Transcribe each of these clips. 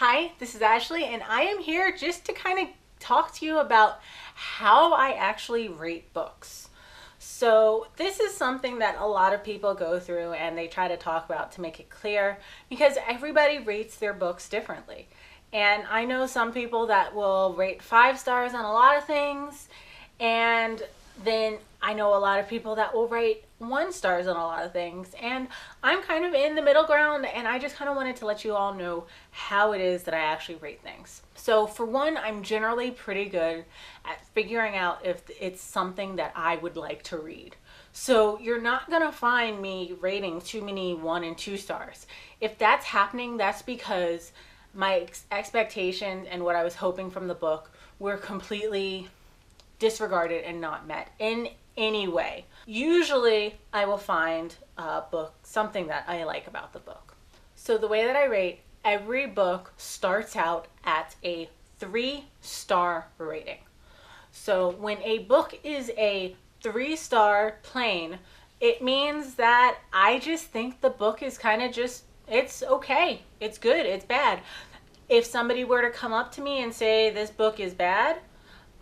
Hi, this is Ashley, and I am here just to kind of talk to you about how I actually rate books. So, this is something that a lot of people go through and they try to talk about to make it clear because everybody rates their books differently. And I know some people that will rate 5 stars on a lot of things, and then I know a lot of people that will rate 1 stars on a lot of things. And I'm kind of in the middle ground, and I just kind of wanted to let you all know how it is that I actually rate things. So, for one, I'm generally pretty good at figuring out if it's something that I would like to read. So, you're not going to find me rating too many 1 and 2 stars. If that's happening, that's because my expectations and what I was hoping from the book were completely disregarded and not met in any way. Usually, I will find a book, something that I like about the book. So, the way that I rate, every book starts out at a 3-star rating. So, when a book is a 3-star plain, it means that I just think the book is kind of just, it's okay, it's good, it's bad. If somebody were to come up to me and say this book is bad,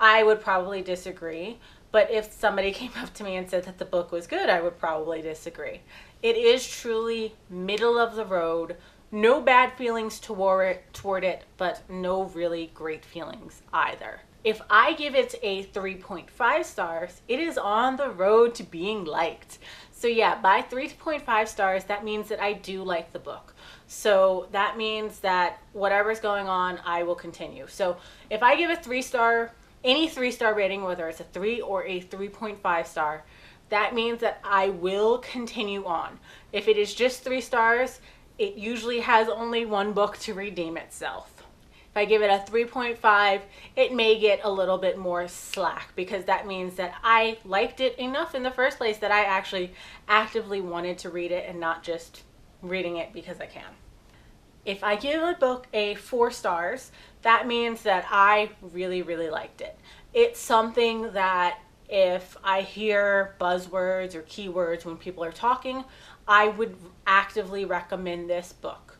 I would probably disagree. But if somebody came up to me and said that the book was good, I would probably disagree. It is truly middle of the road. No bad feelings toward it, but no really great feelings either. If I give it a 3.5 stars, it is on the road to being liked. So yeah, by 3.5 stars, that means that I do like the book. So that means that whatever's going on, I will continue. So if I give a 3-star, any 3-star rating, whether it's a 3 or a 3.5 star, that means that I will continue on. If it is just 3 stars, it usually has only one book to redeem itself. If I give it a 3.5, it may get a little bit more slack because that means that I liked it enough in the first place that I actually actively wanted to read it and not just reading it because I can. If I give a book a 4 stars, that means that I really, really liked it. It's something that if I hear buzzwords or keywords when people are talking, I would actively recommend this book.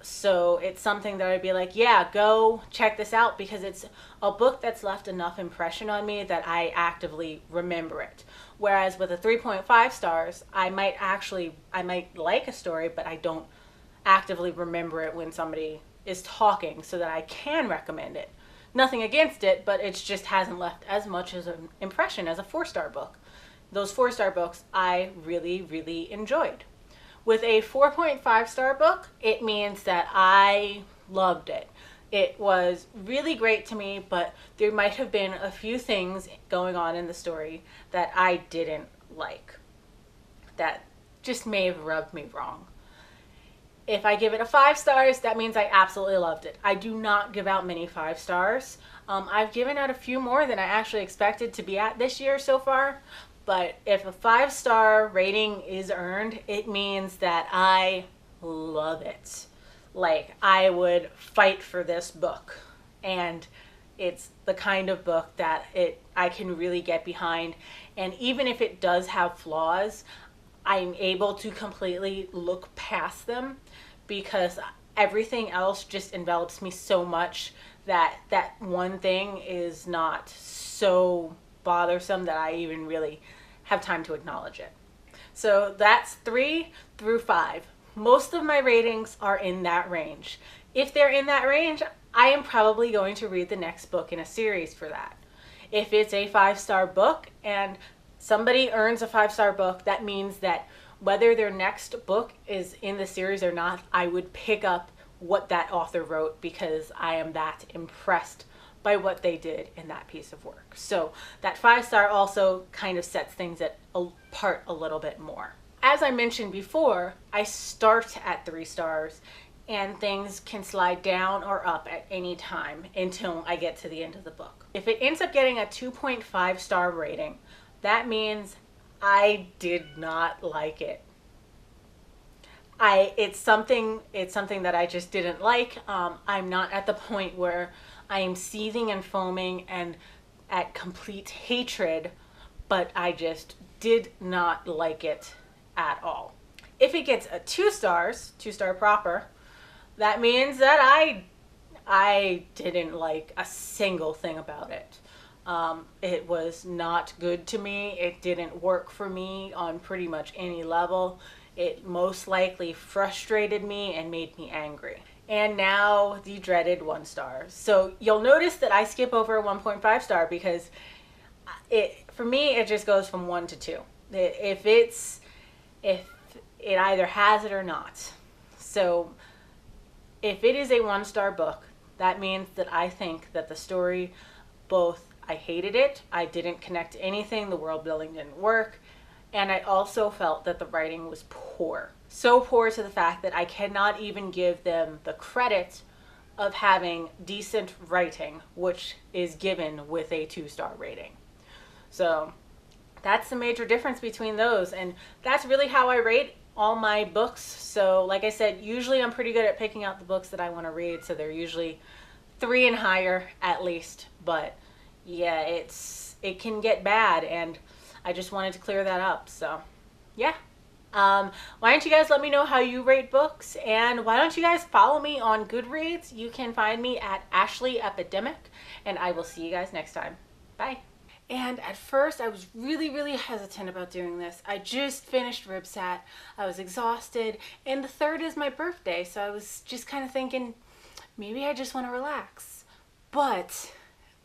So it's something that I'd be like, yeah, go check this out because it's a book that's left enough impression on me that I actively remember it. Whereas with a 3.5 stars, I might like a story, but I don't actively remember it when somebody is talking so that I can recommend it. Nothing against it, but it just hasn't left as much as an impression as a 4-star book. Those 4-star books I really, really enjoyed. With a 4.5 star book, it means that I loved it. It was really great to me, but there might have been a few things going on in the story that I didn't like. That just may have rubbed me wrong. If I give it a 5 stars, that means I absolutely loved it. I do not give out many 5 stars. I've given out a few more than I actually expected to be at this year so far. But if a 5-star rating is earned, it means that I love it. Like, I would fight for this book. And it's the kind of book that I can really get behind. And even if it does have flaws, I'm able to completely look past them because everything else just envelops me so much that that one thing is not so bothersome that I even really have time to acknowledge it. So that's 3 through 5. Most of my ratings are in that range. If they're in that range, I am probably going to read the next book in a series for that. If it's a 5-star book and somebody earns a 5-star book, that means that whether their next book is in the series or not, I would pick up what that author wrote because I am that impressed by what they did in that piece of work. So that 5-star also kind of sets things apart a little bit more. As I mentioned before, I start at 3 stars and things can slide down or up at any time until I get to the end of the book. If it ends up getting a 2.5 star rating, that means I did not like it. It's something that I just didn't like. I'm not at the point where I am seething and foaming and at complete hatred, but I just did not like it at all. If it gets a 2 stars, 2-star proper, that means that I didn't like a single thing about it. It was not good to me. It didn't work for me on pretty much any level. It most likely frustrated me and made me angry. And now the dreaded 1 star. So you'll notice that I skip over a 1.5 star because for me it just goes from 1 to 2. If it either has it or not. So if it is a 1 star book, that means that I think that the story, both I hated it, I didn't connect to anything, the world building didn't work, and I also felt that the writing was poor. So poor to the fact that I cannot even give them the credit of having decent writing, which is given with a 2-star rating. So that's the major difference between those, and that's really how I rate all my books. So like I said, usually I'm pretty good at picking out the books that I want to read, so they're usually 3 and higher at least. But yeah, it can get bad, and I just wanted to clear that up. So yeah, why don't you guys let me know how you rate books, and why don't you guys follow me on Goodreads? You can find me at Ashley Epidemic, and I will see you guys next time. Bye. And at first I was really hesitant about doing this. I just finished RibSat, I was exhausted, and the 3rd is my birthday, so I was just kind of thinking, maybe I just want to relax. But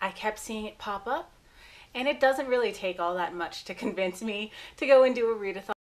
I kept seeing it pop up, and it doesn't really take all that much to convince me to go and do a readathon.